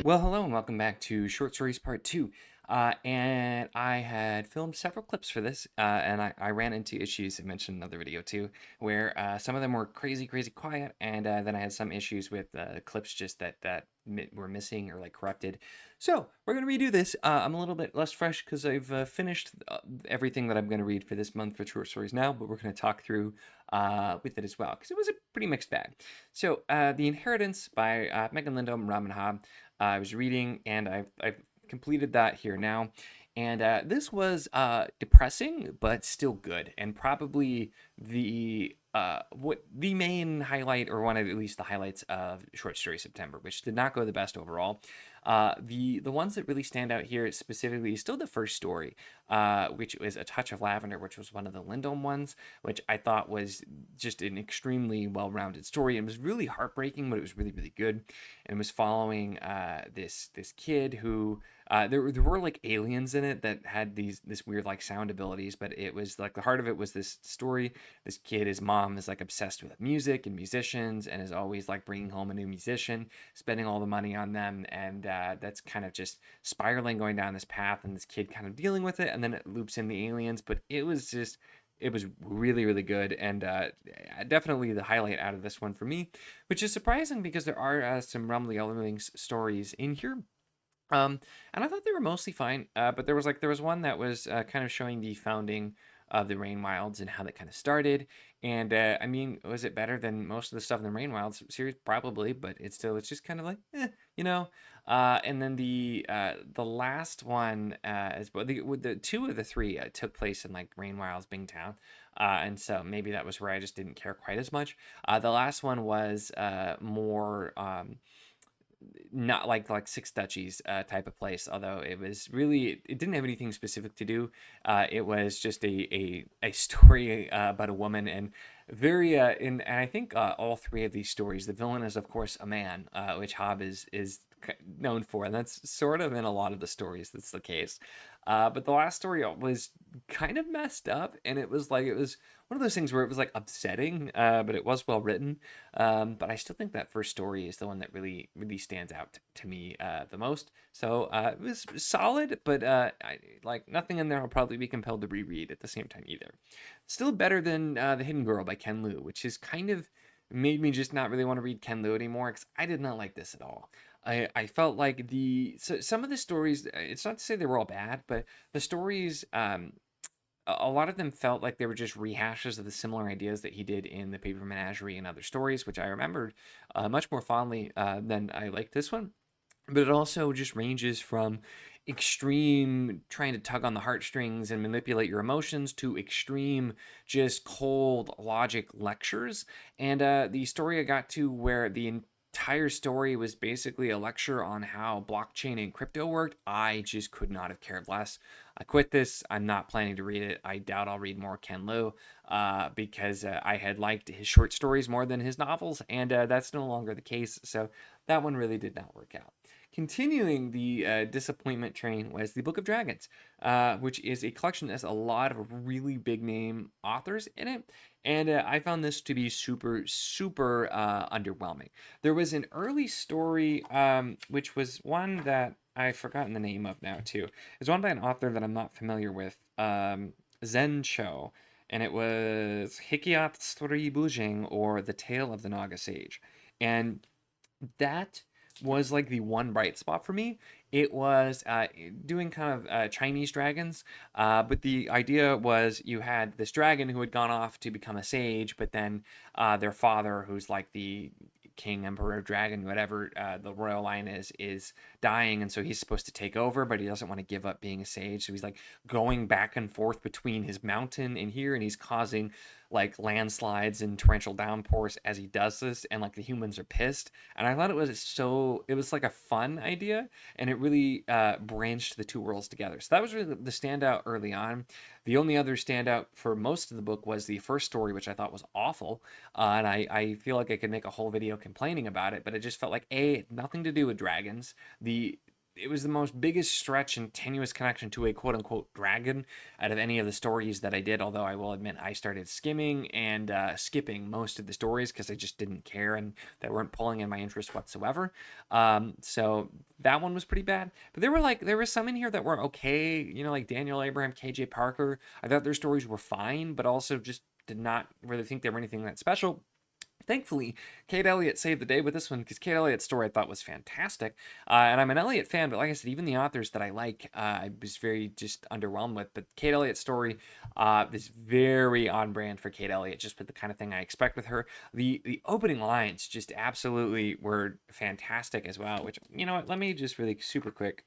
Well, hello and welcome back to Short Stories Part 2. And I had filmed several clips for this, and I ran into issues I mentioned in another video too, where some of them were crazy, crazy quiet, and then I had some issues with clips just that were missing or like corrupted. So we're going to redo this. I'm a little bit less fresh because I've finished everything that I'm going to read for this month for Short Stories now, but we're going to talk through with it as well, because it was a pretty mixed bag. So The Inheritance by Megan Lindholm and Ramin Hobb. I was reading, and I've completed that here now. And this was depressing, but still good, and probably the main highlight, or one of at least the highlights of Short Story September, which did not go the best overall. The ones that really stand out here specifically is still the first story, which was A Touch of Lavender, which was one of the Lindholm ones, which I thought was just an extremely well-rounded story. It was really heartbreaking, but it was really, really good. And it was following this kid who there were like aliens in it that had this weird like sound abilities, but it was like the heart of it was this story. This kid, his mom is like obsessed with music and musicians, and is always like bringing home a new musician, spending all the money on them, and that's kind of just spiraling, going down this path, and this kid kind of dealing with it, and then it loops in the aliens. But it was really, really good, and definitely the highlight out of this one for me, which is surprising because there are some Rumbly Elderlings stories in here. And I thought they were mostly fine, but there was one that was kind of showing the founding of the Rain Wilds and how that kind of started. And I mean, was it better than most of the stuff in the Rain Wilds series? Probably, but it's just kind of like, you know. And then the last one is well, the two of the three took place in like Rain Wilds, Bingtown. And so maybe that was where I just didn't care quite as much. The last one was more not like Six Duchies type of place, although it was really, it didn't have anything specific to do. It was just a story about a woman, and very and I think all three of these stories, the villain is of course a man, which Hobb is known for, and that's sort of in a lot of the stories that's the case. But the last story was kind of messed up, and it was one of those things where it was like upsetting, but it was well written. But I still think that first story is the one that really, really stands out to me the most. So it was solid, but like nothing in there I'll probably be compelled to reread at the same time either. Still better than The Hidden Girl by Ken Liu, which is kind of made me just not really want to read Ken Liu anymore, because I did not like this at all. I felt like some of the stories, it's not to say they were all bad, but the stories, a lot of them felt like they were just rehashes of the similar ideas that he did in The Paper Menagerie and other stories, which I remembered much more fondly than I liked this one. But it also just ranges from extreme trying to tug on the heartstrings and manipulate your emotions to extreme just cold logic lectures. And the story I got to where the entire story was basically a lecture on how blockchain and crypto worked, I just could not have cared less. I quit this. I'm not planning to read it. I doubt I'll read more Ken Liu because I had liked his short stories more than his novels, and that's no longer the case. So that one really did not work out. Continuing the disappointment train was The Book of Dragons, which is a collection that has a lot of really big name authors in it. And I found this to be super, super underwhelming. There was an early story, which was one that I've forgotten the name of now, too. It's one by an author that I'm not familiar with, Zen Cho. And it was Hikiat Story Bujing, or The Tale of the Naga Sage. And that was like the one bright spot for me. It was doing kind of Chinese dragons, but the idea was you had this dragon who had gone off to become a sage, but then their father, who's like the king, emperor, dragon, whatever the royal line is dying, and so he's supposed to take over, but he doesn't want to give up being a sage, so he's like going back and forth between his mountain and here, and he's causing like landslides and torrential downpours as he does this, and like the humans are pissed. And I thought it was like a fun idea, and it really branched the two worlds together. So that was really the standout early on. The only other standout for most of the book was the first story, which I thought was awful, and I feel like I could make a whole video complaining about it, but it just felt like, A, nothing to do with dragons. The it was the most biggest stretch and tenuous connection to a quote unquote dragon out of any of the stories that I did. Although I will admit I started skimming and skipping most of the stories because I just didn't care and they weren't pulling in my interest whatsoever. So that one was pretty bad. But there were some in here that were okay. You know, like Daniel Abraham, KJ Parker. I thought their stories were fine, but also just did not really think they were anything that special. Thankfully, Kate Elliott saved the day with this one because Kate Elliott's story I thought was fantastic. And I'm an Elliott fan, but like I said, even the authors that I like, I was very just underwhelmed with. But Kate Elliott's story is very on brand for Kate Elliott, just with the kind of thing I expect with her. The opening lines just absolutely were fantastic as well, which, you know what, let me just really super quick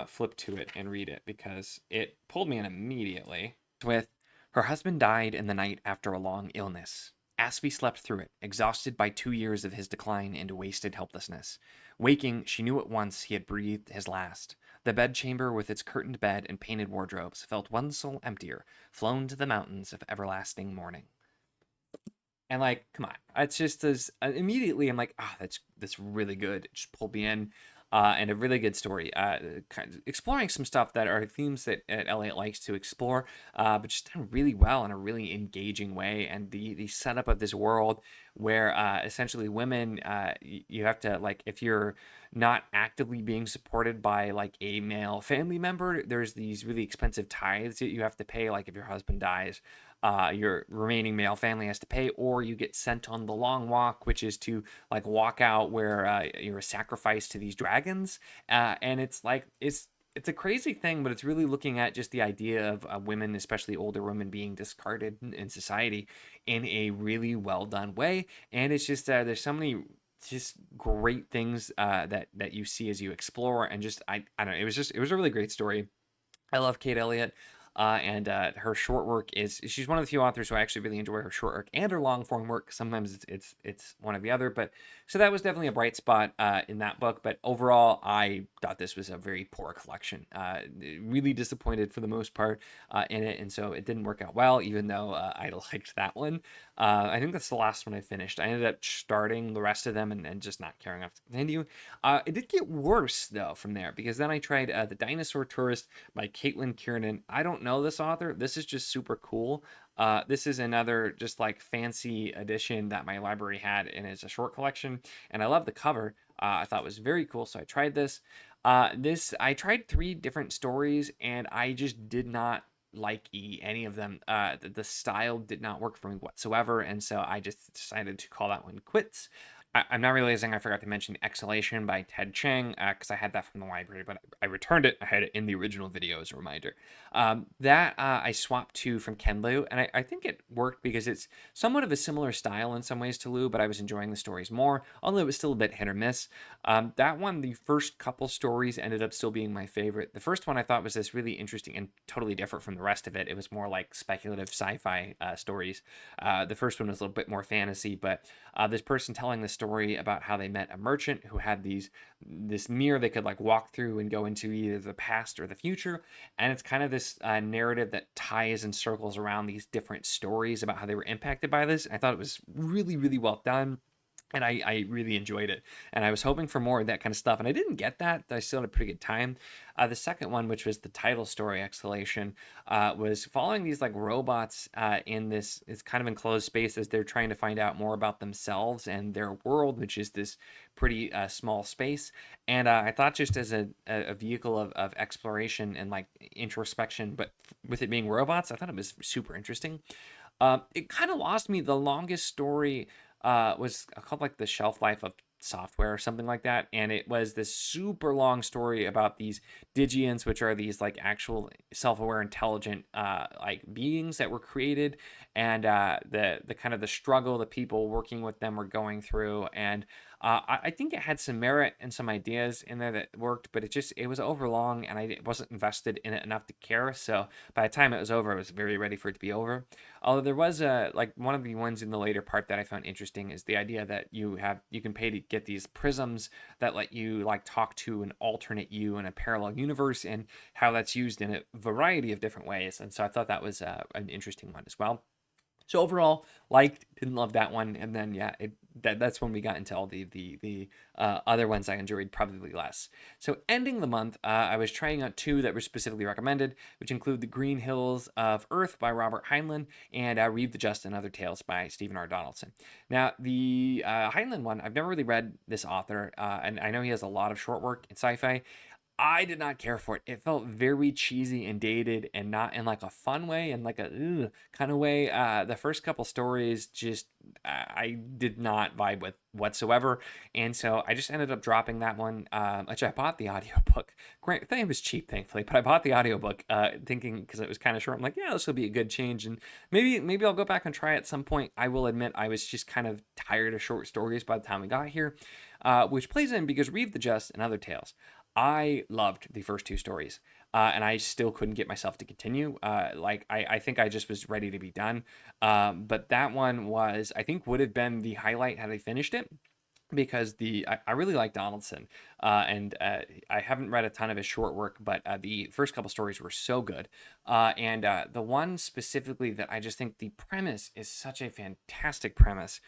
flip to it and read it because it pulled me in immediately. With her husband died in the night after a long illness. Asfi slept through it, exhausted by 2 years of his decline into wasted helplessness. Waking, she knew at once he had breathed his last. The bedchamber, with its curtained bed and painted wardrobes, felt one soul emptier, flown to the mountains of everlasting morning. And like, come on, it's just as immediately I'm like, that's really good. It just pulled me in, and a really good story. Kind of exploring some stuff that are themes that Elliot likes to explore, but just done really well in a really engaging way. And the setup of this world where essentially women, you have to like if you're not actively being supported by like a male family member, there's these really expensive tithes that you have to pay. Like if your husband dies, your remaining male family has to pay, or you get sent on the long walk, which is to like walk out where you're a sacrifice to these dragons. And it's like it's a crazy thing, but it's really looking at just the idea of women, especially older women, being discarded in society in a really well done way. And it's just there's so many just great things that you see as you explore, and just I don't know, it was a really great story. I love Kate Elliott. And her short work is she's one of the few authors who I actually really enjoy her short work and her long form work. Sometimes it's one or the other, but so that was definitely a bright spot in that book. But overall, I thought this was a very poor collection. Really disappointed for the most part in it, and so it didn't work out well. Even though I liked that one, I think that's the last one I finished. I ended up starting the rest of them and just not caring enough to continue. It did get worse though from there because then I tried The Dinosaur Tourist by Caitlin Kiernan. I don't know this author. This is just super cool. This is another just like fancy edition that my library had, and it's a short collection. And I love the cover. I thought it was very cool, so I tried this. I tried 3 different stories, and I just did not like any of them. The style did not work for me whatsoever, and so I just decided to call that one quits. I'm now realizing I forgot to mention Exhalation by Ted Chiang because I had that from the library, but I returned it. I had it in the original video as a reminder. That I swapped to from Ken Liu, and I think it worked because it's somewhat of a similar style in some ways to Liu, but I was enjoying the stories more, although it was still a bit hit or miss. That one, the first couple stories ended up still being my favorite. The first one I thought was this really interesting and totally different from the rest of it. It was more like speculative sci-fi stories. The first one was a little bit more fantasy, but this person telling the story about how they met a merchant who had this mirror they could like walk through and go into either the past or the future, and it's kind of this narrative that ties and circles around these different stories about how they were impacted by this. I thought it was really really well done, and I really enjoyed it. And I was hoping for more of that kind of stuff, and I didn't get that. I still had a pretty good time. The second one, which was the title story, Exhalation, was following these like robots in this it's kind of enclosed space as they're trying to find out more about themselves and their world, which is this pretty small space. And I thought just as a vehicle of exploration and like introspection, but with it being robots, I thought it was super interesting. It kind of lost me. The longest story was called like The Shelf Life of Software or something like that, and it was this super long story about these digians, which are these like actual self-aware intelligent like beings that were created, and the kind of the struggle the people working with them were going through. And I think it had some merit and some ideas in there that worked, but it was overlong, and I wasn't invested in it enough to care. So by the time it was over, I was very ready for it to be over. Although there was a like one of the ones in the later part that I found interesting is the idea that you can pay to get these prisms that let you like talk to an alternate you in a parallel universe, and how that's used in a variety of different ways. And so I thought that was an interesting one as well. So overall, liked, didn't love that one, and then yeah, that's when we got into all the other ones I enjoyed probably less. So ending the month, I was trying out two that were specifically recommended, which include The Green Hills of Earth by Robert Heinlein and Read the Just and Other Tales by Stephen R. Donaldson. Now, the Heinlein one, I've never really read this author, and I know he has a lot of short work in sci-fi. I did not care for it. It felt very cheesy and dated, and not in like a fun way, and like a kind of way. The first couple stories just I did not vibe with whatsoever, and so I just ended up dropping that one. Which I bought the audiobook. Great, thing was cheap, thankfully, but I bought the audiobook, thinking because it was kind of short. I'm like, yeah, this will be a good change, and maybe I'll go back and try it at some point. I will admit I was just kind of tired of short stories by the time we got here, which plays in because Read the Just and Other Tales. I loved the first two stories, and I still couldn't get myself to continue. I think I just was ready to be done. But that one was, I think, would have been the highlight had I finished it, because I really like Donaldson, and I haven't read a ton of his short work, but the first couple stories were so good, and the one specifically that I just think the premise is such a fantastic premise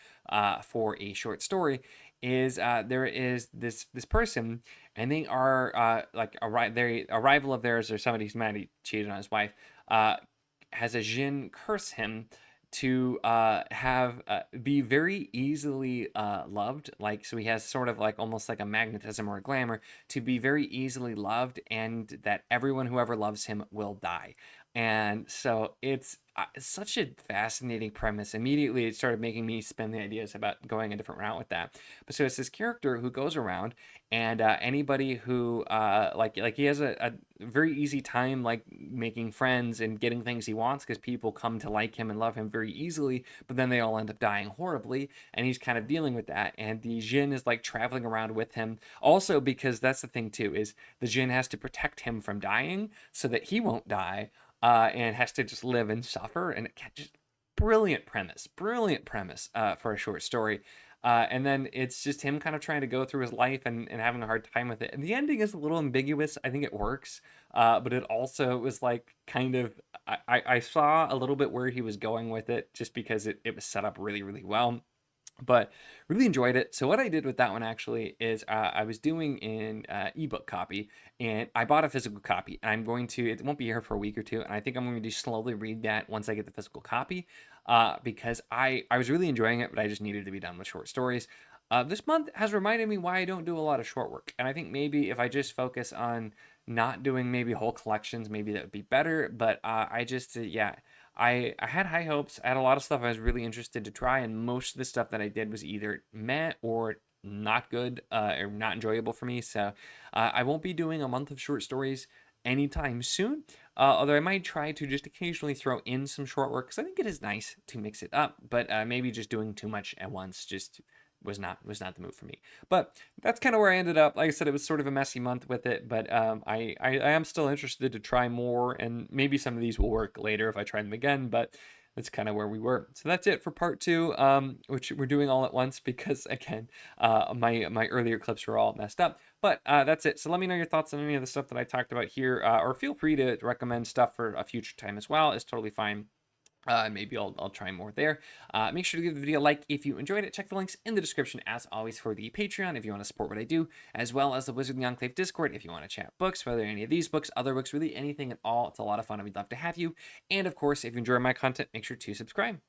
for a short story is there is this person, and they are a rival of theirs, or somebody who's mad he cheated on his wife, has a jinn curse him to have be very easily loved. Like, so he has sort of like almost like a magnetism or a glamour to be very easily loved, and that everyone who ever loves him will die. And so it's such a fascinating premise. Immediately it started making me spin the ideas about going a different route with that. But so it's this character who goes around, and anybody who like he has a very easy time like making friends and getting things he wants, because people come to like him and love him very easily, but then they all end up dying horribly, and he's kind of dealing with that. And the Jinn is like traveling around with him also, because that's the thing too, is the Jinn has to protect him from dying so that he won't die, and has to just live and suffer. And it just brilliant premise for a short story. And then it's just him kind of trying to go through his life, and having a hard time with it. And the ending is a little ambiguous. I think it works, but it also was like kind of, I saw a little bit where he was going with it, just because it was set up really, really well. But really enjoyed it. So what I did with that one actually is I was doing an ebook copy, and I bought a physical copy. And I'm going to, it won't be here for a week or two, and I think I'm going to slowly read that once I get the physical copy, because I was really enjoying it, but I just needed to be done with short stories. This month has reminded me why I don't do a lot of short work, and I think maybe if I just focus on not doing maybe whole collections, maybe that would be better. But I just yeah, I had high hopes. I had a lot of stuff I was really interested to try, and most of the stuff that I did was either meh or not good, or not enjoyable for me. So I won't be doing a month of short stories anytime soon. Although I might try to just occasionally throw in some short work, because I think it is nice to mix it up. But maybe just doing too much at once just was not the move for me. But that's kind of where I ended up. Like I said, it was sort of a messy month with it, but I am still interested to try more, and maybe some of these will work later if I try them again. But that's kind of where we were. So that's it for part two, which we're doing all at once because, again, my earlier clips were all messed up. But that's it. So let me know your thoughts on any of the stuff that I talked about here, or feel free to recommend stuff for a future time as well. It's totally fine. Maybe I'll try more there. Make sure to give the video a like if you enjoyed it. Check the links in the description, as always, for the Patreon if you want to support what I do, as well as the Wizard in the Enclave Discord if you want to chat books, whether any of these books, other books, really anything at all. It's a lot of fun, and we'd love to have you. And of course, if you enjoy my content, make sure to subscribe.